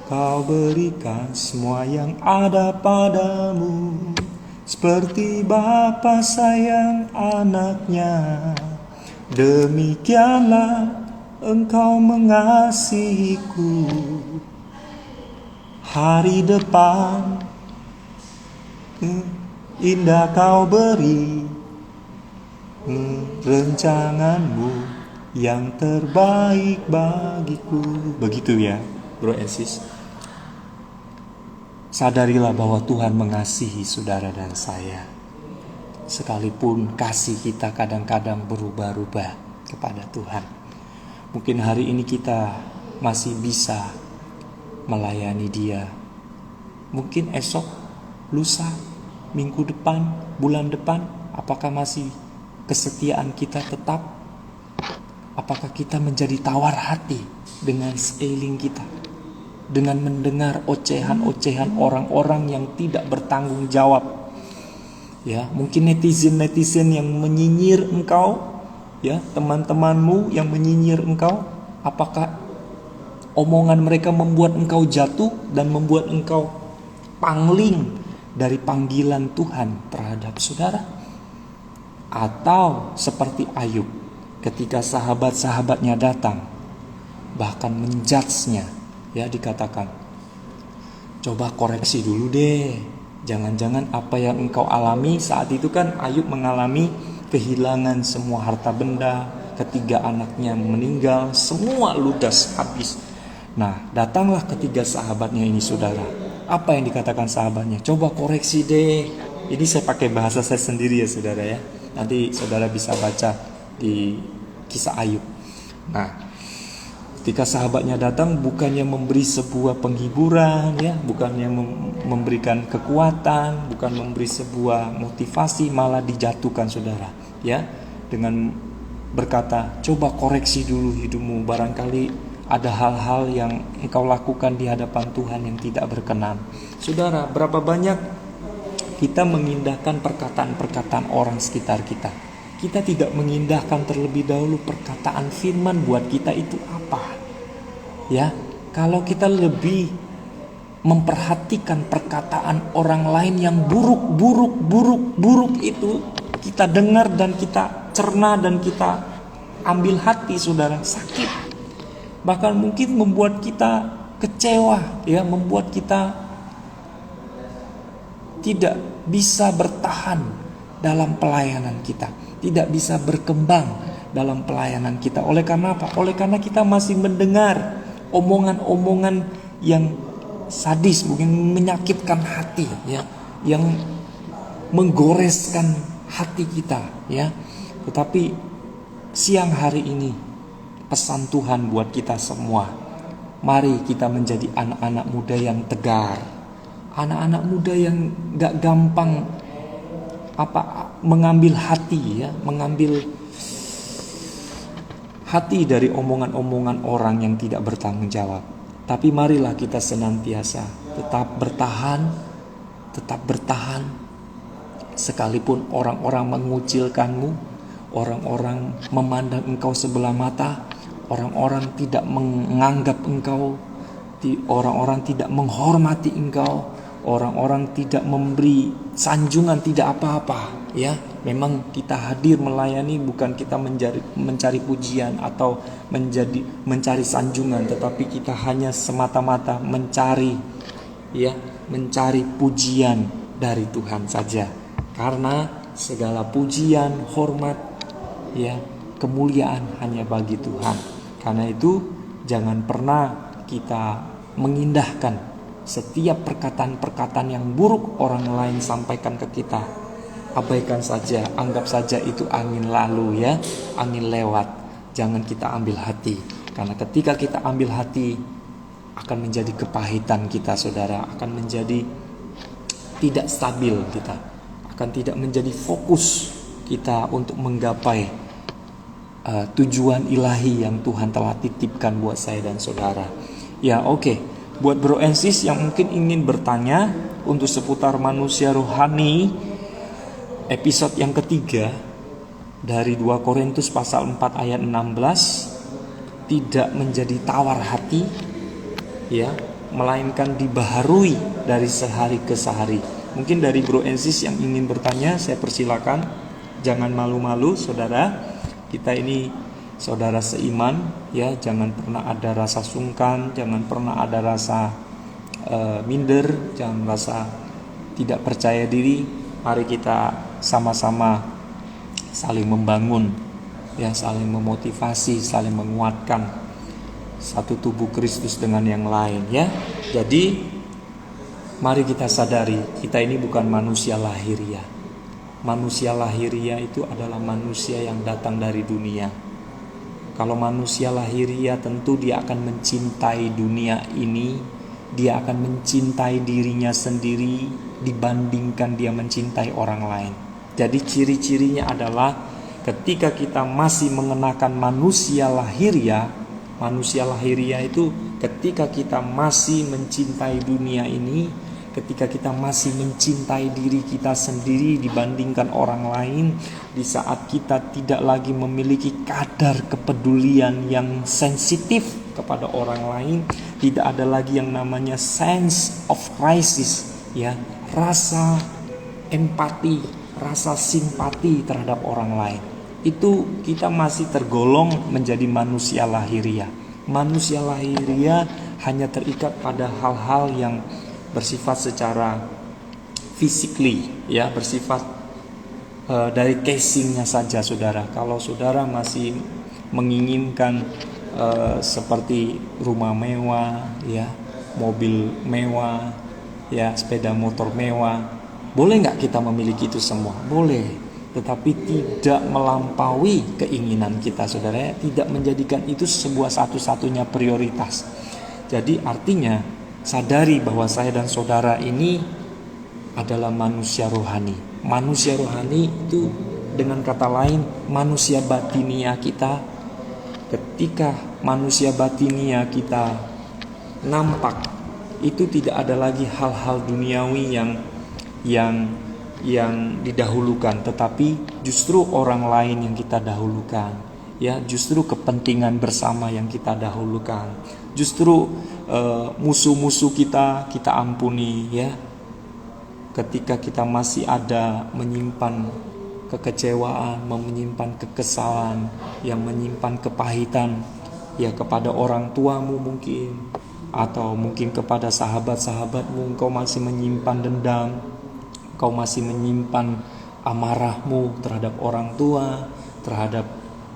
kau berikan semua yang ada padamu, seperti Bapa sayang anaknya, demikianlah engkau mengasihiku. Hari depan indah kau beri, rencanganmu yang terbaik bagiku. Begitu ya, bro and sis. Sadarilah bahwa Tuhan mengasihi saudara dan saya. Sekalipun kasih kita kadang-kadang berubah-ubah kepada Tuhan. Mungkin hari ini kita masih bisa melayani Dia. Mungkin esok, lusa, minggu depan, bulan depan, apakah masih kesetiaan kita tetap? Apakah kita menjadi tawar hati dengan sekeliling kita, dengan mendengar ocehan-ocehan orang-orang yang tidak bertanggung jawab? Ya, mungkin netizen yang menyinyir engkau, ya, teman-temanmu yang menyinyir engkau, apakah omongan mereka membuat engkau jatuh dan membuat engkau pangling dari panggilan Tuhan terhadap saudara? Atau seperti Ayub, ketika sahabat-sahabatnya datang, bahkan menjudge-nya, ya, dikatakan, coba koreksi dulu deh, jangan-jangan apa yang engkau alami saat itu. Kan Ayub mengalami kehilangan semua harta benda, ketiga anaknya meninggal, semua ludas habis. Nah, datanglah ketiga sahabatnya ini, saudara. Apa yang dikatakan sahabatnya? Coba koreksi deh. Ini saya pakai bahasa saya sendiri ya, saudara ya. Nanti saudara bisa baca di kisah Ayub. Nah, ketika sahabatnya datang, bukannya memberi sebuah penghiburan, ya, bukannya memberikan kekuatan, bukan memberi sebuah motivasi, malah dijatuhkan, saudara, ya, dengan berkata, coba koreksi dulu hidupmu, barangkali ada hal-hal yang engkau lakukan di hadapan Tuhan yang tidak berkenan. Saudara, berapa banyak kita mengindahkan perkataan-perkataan orang sekitar kita. Kita tidak mengindahkan terlebih dahulu perkataan firman buat kita itu apa. Ya, kalau kita lebih memperhatikan perkataan orang lain yang buruk itu kita dengar dan kita cerna dan kita ambil hati, saudara, sakit. Bahkan mungkin membuat kita kecewa, ya, membuat kita tidak bisa bertahan dalam pelayanan kita, tidak bisa berkembang dalam pelayanan kita. Oleh karena apa? Oleh karena kita masih mendengar omongan-omongan yang sadis, mungkin menyakitkan hati, ya, yang menggoreskan hati kita, ya. Tetapi siang hari ini pesan Tuhan buat kita semua, mari kita menjadi anak-anak muda yang tegar, anak-anak muda yang gak gampang mengambil hati, ya, mengambil hati dari omongan-omongan orang yang tidak bertanggung jawab. Tapi marilah kita senantiasa tetap bertahan, sekalipun orang-orang mengucilkanmu, orang-orang memandang engkau sebelah mata, orang-orang tidak menganggap engkau, orang-orang tidak menghormati engkau, orang-orang tidak memberi sanjungan, tidak apa-apa, ya. Memang kita hadir melayani bukan kita mencari pujian atau mencari sanjungan, tetapi kita hanya semata-mata mencari pujian dari Tuhan saja. Karena segala pujian, hormat, ya, kemuliaan hanya bagi Tuhan. Karena itu jangan pernah kita mengindahkan setiap perkataan-perkataan yang buruk orang lain sampaikan ke kita. Abaikan saja, anggap saja itu angin lalu, ya, angin lewat. Jangan kita ambil hati. Karena ketika kita ambil hati, akan menjadi kepahitan kita, saudara. Akan menjadi tidak stabil kita. Akan tidak menjadi fokus kita untuk menggapai tujuan ilahi yang Tuhan telah titipkan buat saya dan saudara. Ya, oke. Buat bro and sis yang mungkin ingin bertanya untuk seputar manusia rohani, episode yang ketiga, dari 2 Korintus pasal 4 ayat 16, tidak menjadi tawar hati, ya, melainkan dibaharui dari sehari ke sehari. Mungkin dari Bro Ensis yang ingin bertanya, saya persilakan. Jangan malu-malu, saudara. Kita ini saudara seiman, ya. Jangan pernah ada rasa sungkan, jangan pernah ada rasa minder, jangan rasa tidak percaya diri. Mari kita sama-sama saling membangun, ya, saling memotivasi, saling menguatkan satu tubuh Kristus dengan yang lain, ya. Jadi mari kita sadari, kita ini bukan manusia lahiriah. Manusia lahiriah itu adalah manusia yang datang dari dunia. Kalau manusia lahiriah, tentu dia akan mencintai dunia ini, dia akan mencintai dirinya sendiri dibandingkan dia mencintai orang lain. Jadi ciri-cirinya adalah ketika kita masih mengenakan manusia lahiriah itu ketika kita masih mencintai dunia ini, ketika kita masih mencintai diri kita sendiri dibandingkan orang lain, di saat kita tidak lagi memiliki kadar kepedulian yang sensitif kepada orang lain, tidak ada lagi yang namanya sense of crisis, ya, rasa empati, rasa simpati terhadap orang lain. Itu kita masih tergolong menjadi manusia lahiriah. Manusia lahiriah hanya terikat pada hal-hal yang bersifat secara physically, ya, bersifat dari casingnya saja, saudara. Kalau saudara masih menginginkan seperti rumah mewah, ya, mobil mewah, ya, sepeda motor mewah, boleh nggak kita memiliki itu semua? Boleh, tetapi tidak melampaui keinginan kita, saudara. Tidak menjadikan itu sebuah satu-satunya prioritas. Jadi artinya sadari bahwa saya dan saudara ini adalah manusia rohani. Manusia rohani itu dengan kata lain manusia batinia kita. Ketika manusia batinia kita nampak, itu tidak ada lagi hal-hal duniawi yang didahulukan, tetapi justru orang lain yang kita dahulukan, ya, justru kepentingan bersama yang kita dahulukan, justru musuh-musuh kita ampuni, ya. Ketika kita masih ada menyimpan kekecewaan, menyimpan kekesalan, yang menyimpan kepahitan, ya, kepada orang tuamu mungkin, atau mungkin kepada sahabat-sahabatmu, engkau masih menyimpan dendam, engkau masih menyimpan amarahmu terhadap orang tua, terhadap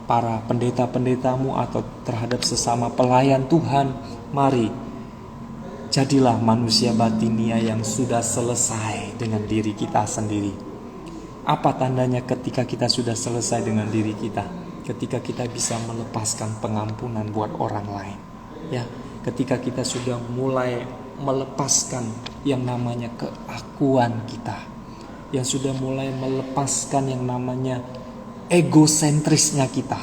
para pendeta-pendetamu, atau terhadap sesama pelayan Tuhan. Mari, jadilah manusia batinia yang sudah selesai dengan diri kita sendiri. Apa tandanya ketika kita sudah selesai dengan diri kita? Ketika kita bisa melepaskan pengampunan buat orang lain, ya. Ketika kita sudah mulai melepaskan yang namanya keakuan kita, yang sudah mulai melepaskan yang namanya egosentrisnya kita,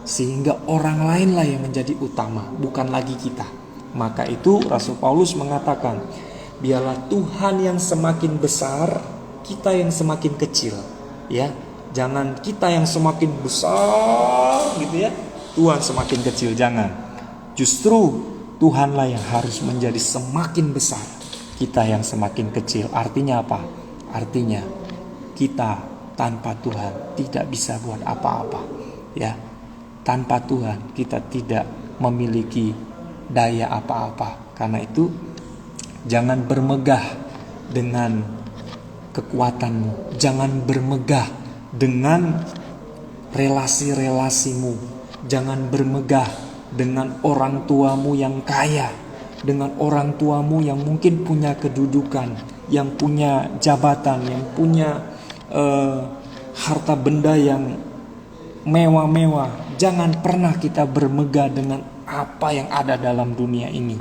sehingga orang lainlah yang menjadi utama, bukan lagi kita. Maka itu Rasul Paulus mengatakan, biarlah Tuhan yang semakin besar, kita yang semakin kecil, ya. Jangan kita yang semakin besar gitu, ya, Tuhan semakin kecil, jangan. Justru Tuhanlah yang harus menjadi semakin besar, kita yang semakin kecil. Artinya apa? Artinya kita tanpa Tuhan tidak bisa buat apa-apa, ya. Tanpa Tuhan kita tidak memiliki daya apa-apa. Karena itu jangan bermegah dengan kekuatanmu, jangan bermegah dengan relasi-relasimu, jangan bermegah dengan orang tuamu yang kaya, dengan orang tuamu yang mungkin punya kedudukan, yang punya jabatan, yang punya harta benda yang mewah-mewah. Jangan pernah kita bermegah dengan apa yang ada dalam dunia ini.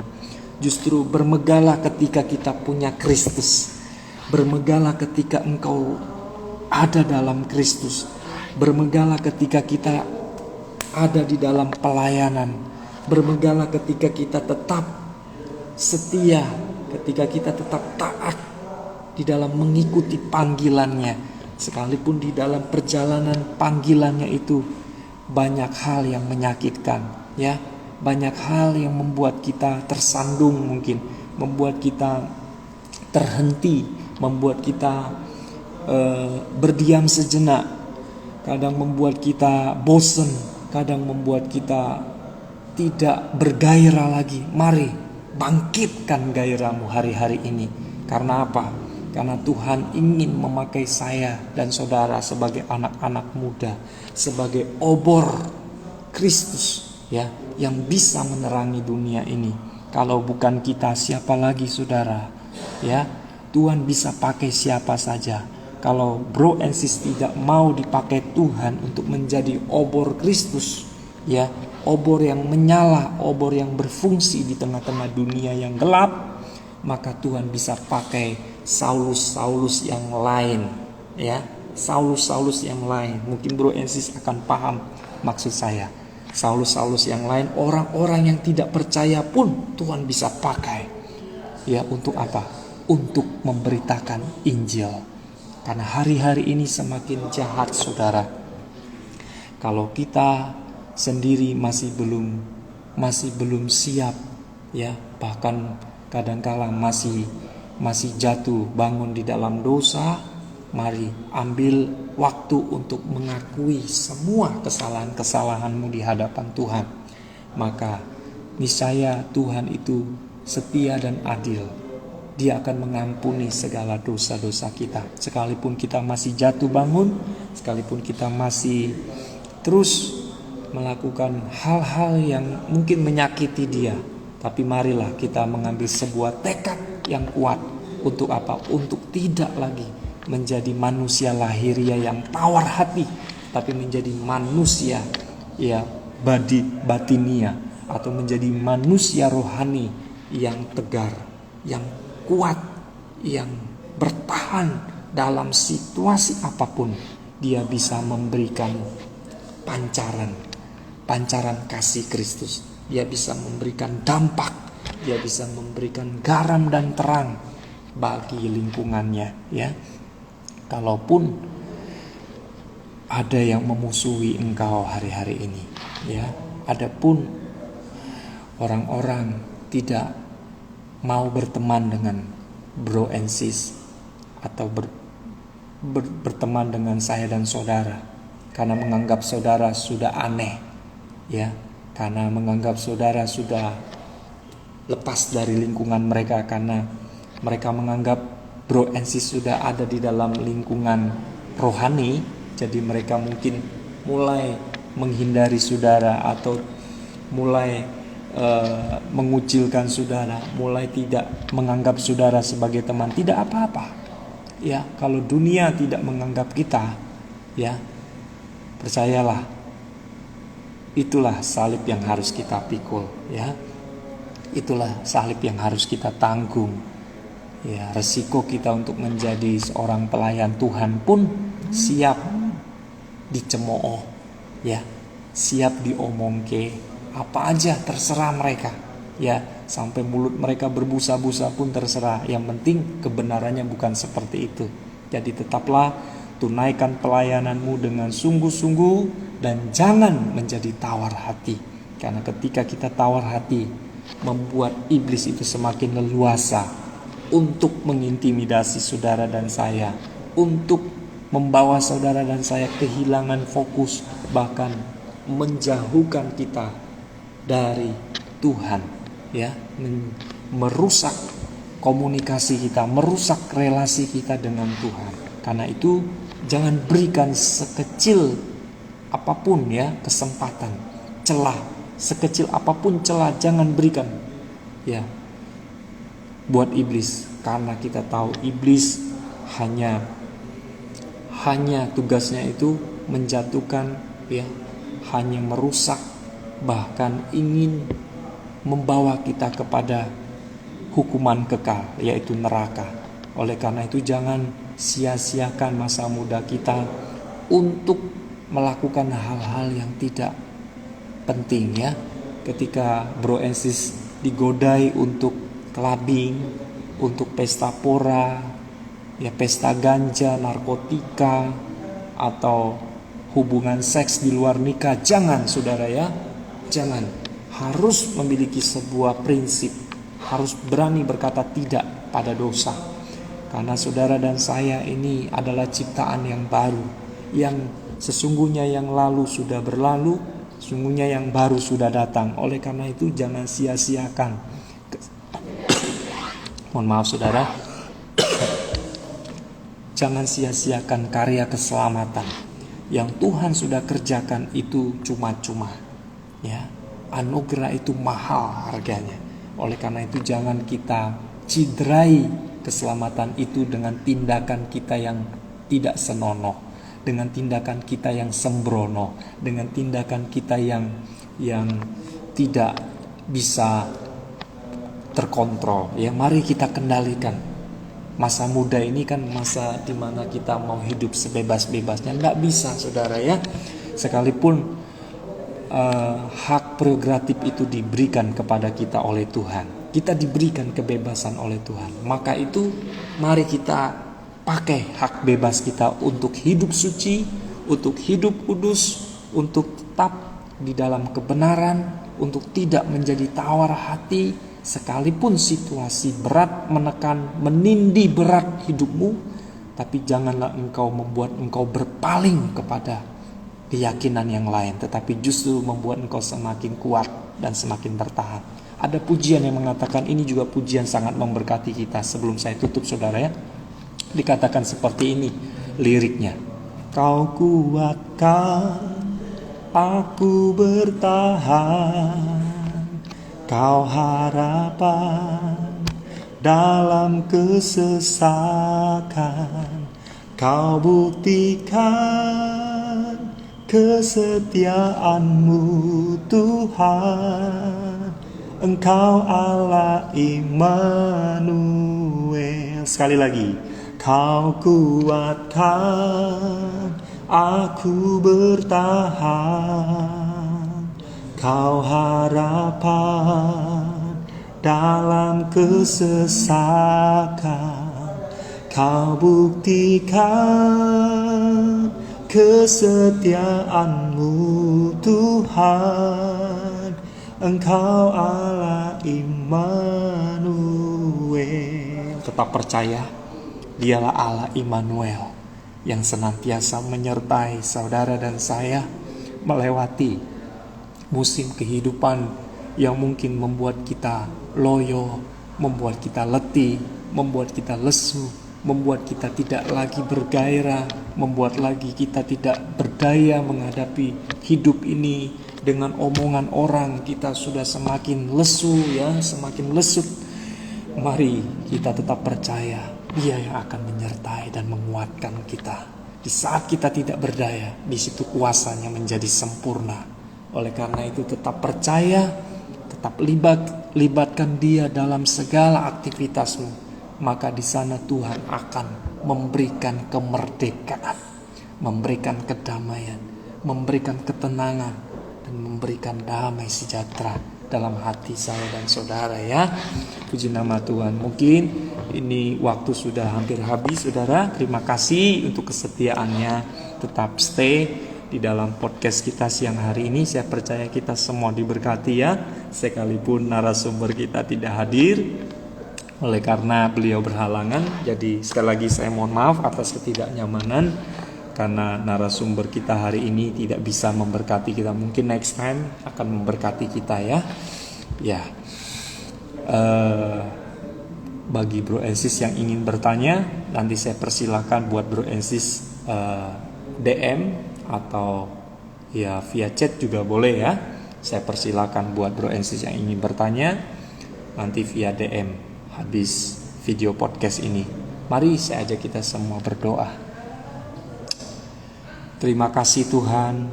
Justru bermegahlah ketika kita punya Kristus. Bermegahlah ketika engkau ada dalam Kristus. Bermegahlah ketika kita ada di dalam pelayanan. Bermegahlah ketika kita tetap setia, ketika kita tetap taat di dalam mengikuti panggilannya. Sekalipun di dalam perjalanan panggilannya itu banyak hal yang menyakitkan, ya. Banyak hal yang membuat kita tersandung mungkin, membuat kita terhenti, membuat kita berdiam sejenak, kadang membuat kita bosan, kadang membuat kita tidak bergairah lagi. Mari bangkitkan gairahmu hari-hari ini. Karena apa? Karena Tuhan ingin memakai saya dan saudara sebagai anak-anak muda, sebagai obor Kristus, ya, yang bisa menerangi dunia ini. Kalau bukan kita, siapa lagi, saudara? Ya, Tuhan bisa pakai siapa saja. Kalau bro and sis tidak mau dipakai Tuhan untuk menjadi obor Kristus, ya, obor yang menyala, obor yang berfungsi di tengah-tengah dunia yang gelap, maka Tuhan bisa pakai Saulus yang lain, ya, Saulus yang lain. Mungkin bro and sis akan paham maksud saya. Saulus yang lain, orang-orang yang tidak percaya pun Tuhan bisa pakai, ya, untuk apa? Untuk memberitakan Injil. Karena hari-hari ini semakin jahat, saudara. Kalau kita sendiri masih belum siap, ya, bahkan kadangkala masih jatuh bangun di dalam dosa, mari ambil waktu untuk mengakui semua kesalahan-kesalahanmu di hadapan Tuhan. Maka niscaya Tuhan itu setia dan adil. Dia akan mengampuni segala dosa-dosa kita. Sekalipun kita masih jatuh bangun, sekalipun kita masih terus melakukan hal-hal yang mungkin menyakiti dia, tapi marilah kita mengambil sebuah tekad yang kuat. Untuk apa? Untuk tidak lagi menjadi manusia lahiriah yang tawar hati, tapi menjadi manusia, ya, batinia, atau menjadi manusia rohani yang tegar, yang kuat, yang bertahan dalam situasi apapun. Dia bisa memberikan pancaran kasih Kristus. Dia bisa memberikan dampak, dia bisa memberikan garam dan terang bagi lingkungannya, ya. Kalaupun ada yang memusuhi engkau hari-hari ini, ya, adapun orang-orang tidak mau berteman dengan bro and sis atau berteman dengan saya dan saudara karena menganggap saudara sudah aneh, ya, karena menganggap saudara sudah lepas dari lingkungan mereka, karena mereka menganggap bro and sis sudah ada di dalam lingkungan rohani, jadi mereka mungkin mulai menghindari saudara atau mulai mengucilkan saudara, mulai tidak menganggap saudara sebagai teman. Tidak apa-apa, ya, kalau dunia tidak menganggap kita, ya, percayalah, itulah salib yang harus kita pikul, ya, itulah salib yang harus kita tanggung, ya. Resiko kita untuk menjadi seorang pelayan Tuhan pun siap dicemooh, ya, siap diomongke, apa aja terserah mereka, ya, sampai mulut mereka berbusa-busa pun terserah. Yang penting kebenarannya bukan seperti itu. Jadi tetaplah tunaikan pelayananmu dengan sungguh-sungguh dan jangan menjadi tawar hati. Karena ketika kita tawar hati, membuat iblis itu semakin leluasa untuk mengintimidasi saudara dan saya, untuk membawa saudara dan saya kehilangan fokus, bahkan menjauhkan kita dari Tuhan, ya, merusak komunikasi kita, merusak relasi kita dengan Tuhan. Karena itu jangan berikan sekecil apapun, ya, kesempatan, celah, sekecil apapun celah jangan berikan, ya, buat iblis. Karena kita tahu iblis hanya tugasnya itu menjatuhkan, ya, hanya merusak, bahkan ingin membawa kita kepada hukuman kekal, yaitu neraka. Oleh karena itu jangan sia-siakan masa muda kita untuk melakukan hal-hal yang tidak penting, ya. Ketika bro and sis digodai untuk clubbing, untuk pesta pora, ya pesta ganja, narkotika, atau hubungan seks di luar nikah. Jangan saudara ya, jangan. Harus memiliki sebuah prinsip, harus berani berkata tidak pada dosa. Karena saudara dan saya ini adalah ciptaan yang baru, yang sesungguhnya yang lalu sudah berlalu, sesungguhnya yang baru sudah datang. Oleh karena itu jangan sia-siakan. Mohon maaf saudara. Jangan sia-siakan karya keselamatan yang Tuhan sudah kerjakan. Itu cuma-cuma ya. Anugerah itu mahal harganya. Oleh karena itu jangan kita cederai keselamatan itu dengan tindakan kita yang tidak senonoh, dengan tindakan kita yang sembrono, dengan tindakan kita yang tidak bisa terkontrol. Ya, mari kita kendalikan. Masa muda ini kan masa dimana kita mau hidup sebebas-bebasnya. Nggak bisa saudara ya. Sekalipun hak prerogatif itu diberikan kepada kita oleh Tuhan, kita diberikan kebebasan oleh Tuhan. Maka itu mari kita pakai hak bebas kita untuk hidup suci, untuk hidup kudus, untuk tetap di dalam kebenaran, untuk tidak menjadi tawar hati. Sekalipun situasi berat menekan, menindih berat hidupmu, tapi janganlah engkau membuat engkau berpaling kepada keyakinan yang lain, tetapi justru membuat engkau semakin kuat dan semakin bertahan. Ada pujian yang mengatakan, ini juga pujian sangat memberkati kita. Sebelum saya tutup saudara ya, dikatakan seperti ini liriknya. Kau kuatkan aku bertahan, kau harapan dalam kesesakan, kau buktikan kesetiaanmu Tuhan, Engkau Allah Immanuel. Sekali lagi, kau kuatkan aku bertahan, kau harapan dalam kesesakan, kau buktikan kesetiaanmu Tuhan, Engkau Allah Immanuel. Tetap percaya, Dialah Allah Immanuel yang senantiasa menyertai saudara dan saya melewati musim kehidupan yang mungkin membuat kita loyo, membuat kita letih, membuat kita lesu, membuat kita tidak lagi bergairah, membuat lagi kita tidak berdaya menghadapi hidup ini. Dengan omongan orang kita sudah semakin lesu ya, semakin lesut. Mari kita tetap percaya, Dia yang akan menyertai dan menguatkan kita. Di saat kita tidak berdaya, di situ kuasanya menjadi sempurna. Oleh karena itu tetap percaya, tetap libatkan Dia dalam segala aktivitasmu. Maka di sana Tuhan akan memberikan kemerdekaan, memberikan kedamaian, memberikan ketenangan, dan memberikan damai sejahtera dalam hati saya dan saudara ya. Puji nama Tuhan. Mungkin ini waktu sudah hampir habis saudara. Terima kasih untuk kesetiaannya. Tetap stay di dalam podcast kita siang hari ini. Saya percaya kita semua diberkati ya, sekalipun narasumber kita tidak hadir oleh karena beliau berhalangan. Jadi sekali lagi saya mohon maaf atas ketidaknyamanan karena narasumber kita hari ini tidak bisa memberkati kita. Mungkin next time akan memberkati kita ya. Ya, bagi Bro and Sis yang ingin bertanya, nanti saya persilakan buat Bro and Sis DM atau ya via chat juga boleh ya. Saya persilakan buat Bro and Sis yang ingin bertanya nanti via DM habis video podcast ini. Mari saya ajak kita semua berdoa. Terima kasih Tuhan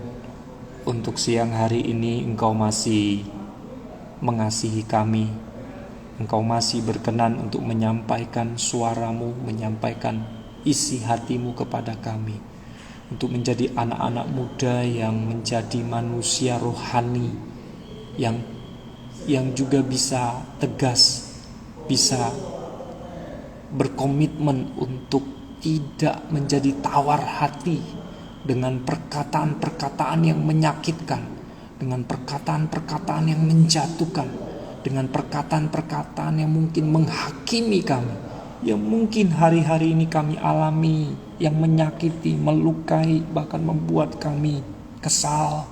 untuk siang hari ini Engkau masih mengasihi kami. Engkau masih berkenan untuk menyampaikan suaramu, menyampaikan isi hatimu kepada kami. Untuk menjadi anak-anak muda yang menjadi manusia rohani yang juga bisa tegas, bisa berkomitmen untuk tidak menjadi tawar hati dengan perkataan-perkataan yang menyakitkan, dengan perkataan-perkataan yang menjatuhkan, dengan perkataan-perkataan yang mungkin menghakimi kami, yang mungkin hari-hari ini kami alami, yang menyakiti, melukai, bahkan membuat kami kesal,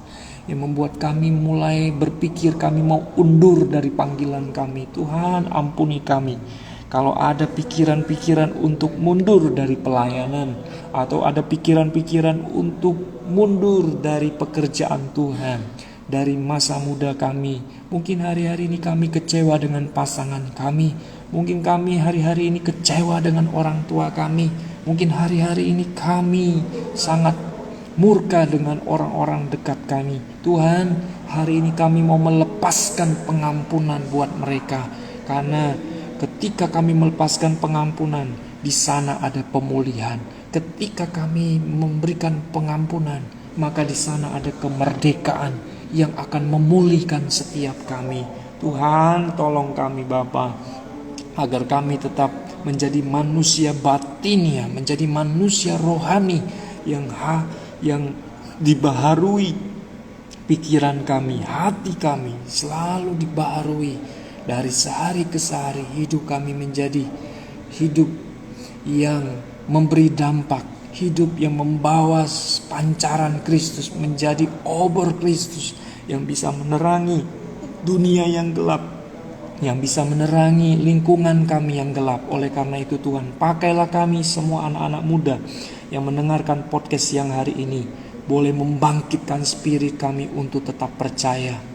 yang membuat kami mulai berpikir kami mau undur dari panggilan kami. Tuhan, ampuni kami. Kalau ada pikiran-pikiran untuk mundur dari pelayanan, atau ada pikiran-pikiran untuk mundur dari pekerjaan Tuhan, dari masa muda kami, mungkin hari-hari ini kami kecewa dengan pasangan kami, mungkin kami hari-hari ini kecewa dengan orang tua kami, mungkin hari-hari ini kami sangat murka dengan orang-orang dekat kami. Tuhan, hari ini kami mau melepaskan pengampunan buat mereka, karena ketika kami melepaskan pengampunan, di sana ada pemulihan. Ketika kami memberikan pengampunan, maka di sana ada kemerdekaan yang akan memulihkan setiap kami. Tuhan, tolong kami Bapa, agar kami tetap menjadi manusia batinia, menjadi manusia rohani yang dibaharui pikiran kami, hati kami selalu dibaharui. Dari sehari ke sehari hidup kami menjadi hidup yang memberi dampak, hidup yang membawa pancaran Kristus, menjadi obor Kristus yang bisa menerangi dunia yang gelap, yang bisa menerangi lingkungan kami yang gelap. Oleh karena itu Tuhan, pakailah kami semua anak-anak muda yang mendengarkan podcast siang hari ini, boleh membangkitkan spirit kami untuk tetap percaya.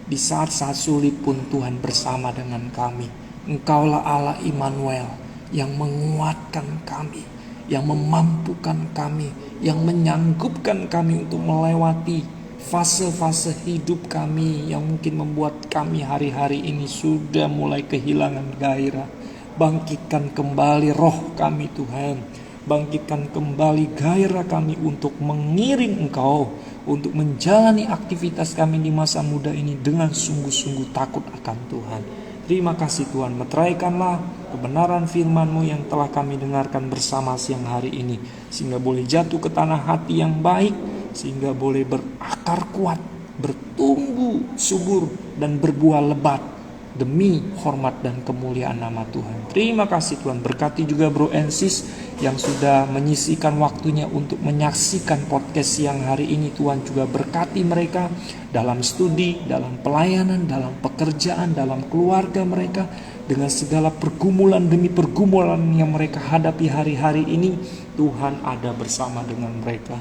Di saat-saat sulit pun Tuhan bersama dengan kami. Engkaulah Allah Immanuel yang menguatkan kami, yang memampukan kami, yang menyanggupkan kami untuk melewati fase-fase hidup kami yang mungkin membuat kami hari-hari ini sudah mulai kehilangan gairah. Bangkitkan kembali roh kami Tuhan, bangkitkan kembali gairah kami untuk mengiring Engkau, untuk menjalani aktivitas kami di masa muda ini dengan sungguh-sungguh takut akan Tuhan. Terima kasih Tuhan, meteraikanlah kebenaran firman-Mu yang telah kami dengarkan bersama siang hari ini, sehingga boleh jatuh ke tanah hati yang baik, sehingga boleh berakar kuat, bertumbuh subur, dan berbuah lebat demi hormat dan kemuliaan nama Tuhan. Terima kasih Tuhan, berkati juga Bro and Sis yang sudah menyisihkan waktunya untuk menyaksikan podcast siang hari ini. Tuhan juga berkati mereka dalam studi, dalam pelayanan, dalam pekerjaan, dalam keluarga mereka, dengan segala pergumulan demi pergumulan yang mereka hadapi hari-hari ini. Tuhan ada bersama dengan mereka.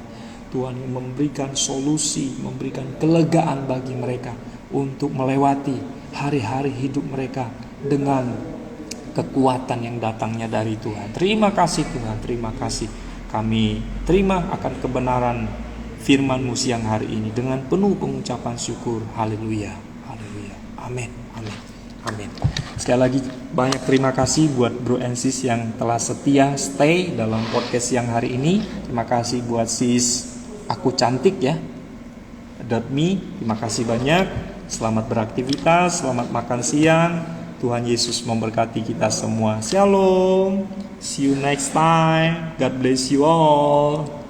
Tuhan yang memberikan solusi, memberikan kelegaan bagi mereka untuk melewati hari-hari hidup mereka dengan kekuatan yang datangnya dari Tuhan. Terima kasih Tuhan, terima kasih. Kami terima akan kebenaran firman-Mu siang hari ini dengan penuh pengucapan syukur. Haleluya, haleluya, amin, amin, amin. Sekali lagi banyak terima kasih buat Bro and Sis yang telah setia stay dalam podcast siang hari ini. Terima kasih buat Sis Aku Cantik ya, .me. Terima kasih banyak. Selamat beraktivitas, selamat makan siang. Tuhan Yesus memberkati kita semua. Shalom. See you next time. God bless you all.